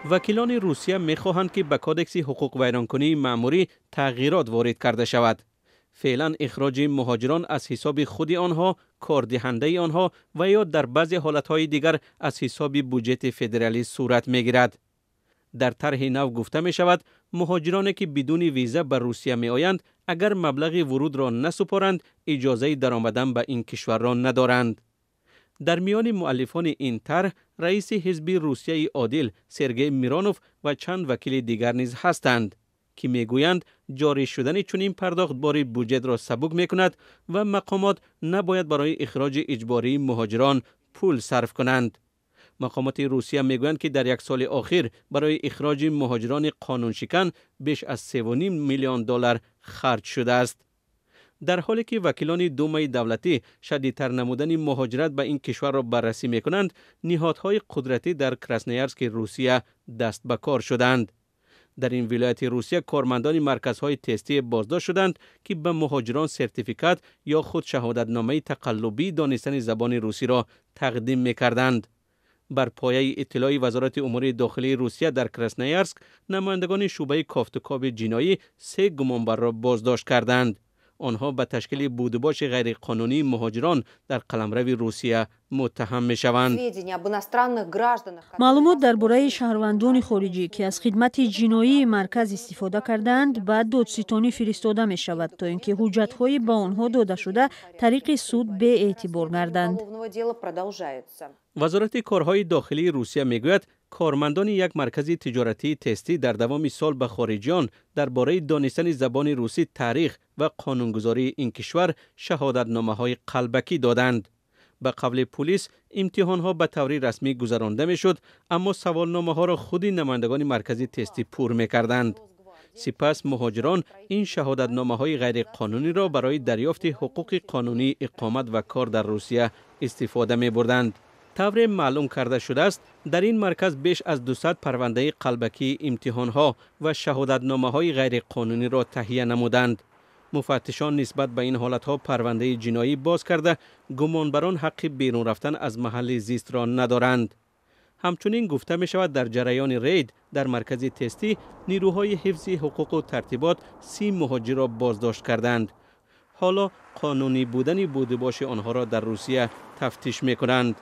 وکیلان روسیه می‌خواهند که به کادکس حقوق ویرانکنی مأموری تغییرات وارد کرده شود. فعلا اخراج مهاجران از حساب خود آنها، کاردهنده آنها و یا در بعضی حالتهای دیگر از حساب بودجه فدرالی صورت می‌گیرد. در طرح نو گفته می شود مهاجرانی که بدون ویزا به روسیه می آیند اگر مبلغ ورود را نسپارند اجازه درآمدن به این کشور را ندارند. در میان مؤلفان این طرح رئیس حزب روسیه عادل سرگئی میرانوف و چند وکیل دیگر نیز هستند که میگویند جاری شدن چنین پرداخت بار بودجه را سبک می کند و مقامات نباید برای اخراج اجباری مهاجران پول صرف کنند. مقامات روسیه میگویند که در یک سال اخیر برای اخراج مهاجران قانون شکن بیش از 3.5 میلیون دلار خرج شده است. در حالی که وکیلان دومه دولتی شدیدتر نمودن مهاجرت به این کشور را بررسی میکنند، نهادهای قدرتی در کراسنویارسک روسیه دست به کار شدند. در این ولایت روسیه کارمندان مرکزهای تستی بازداشت شدند که به مهاجران سرتیفیکات یا خود شهادتنامه تقلبی دانستن زبان روسی را تقدیم میکردند. بر پایه اطلاع وزارت امور داخلی روسیه در کراسنویارسک، نمایندگان شعبه کافتوکاب جنایی 3 گمانبر را بازداشت کردند. آنها به تشکیل بودباش غیرقانونی مهاجران در قلمرو روسیه متهم می‌شوند. معلومات درباره شهروندان خارجی که از خدمت جنایی مرکز استفاده کردند به دادستانی فرستاده می شود تا اینکه حجت‌های به آنها داده شده طریق سود به اعتبار گردند. وزارت کارهای داخلی روسیه میگوید کارمندان یک مرکز تجارتی تستی در دوام سال به خارجیان درباره دانستن زبان روسی تاریخ و قانونگذاری این کشور شهادتنامه‌های قلبکی دادند. به قول پلیس امتحان‌ها به طور رسمی گذرانده میشد، اما سوالنامه‌ها را خود نمایندگان مرکز تستی پر می‌کردند. سپس مهاجران این شهادتنامه‌های غیر قانونی را برای دریافت حقوق قانونی اقامت و کار در روسیه استفاده می‌بردند. طور معلوم کرده شده است در این مرکز بیش از 200 پرونده قلبکی امتحان‌ها و شهادتنامه‌های غیر قانونی را تهیه نمودند. مفتشان نسبت به این حالت‌ها پرونده جنایی باز کرده گمانبران حق بیرون رفتن از محل زیست را ندارند. همچنین گفته می شود در جریان رید در مرکز تستی نیروهای حفظ حقوق و ترتیبات 30 مهاجر را بازداشت کردند. حالا قانونی بودن بودباش آنها را در روسیه تفتیش می کنند.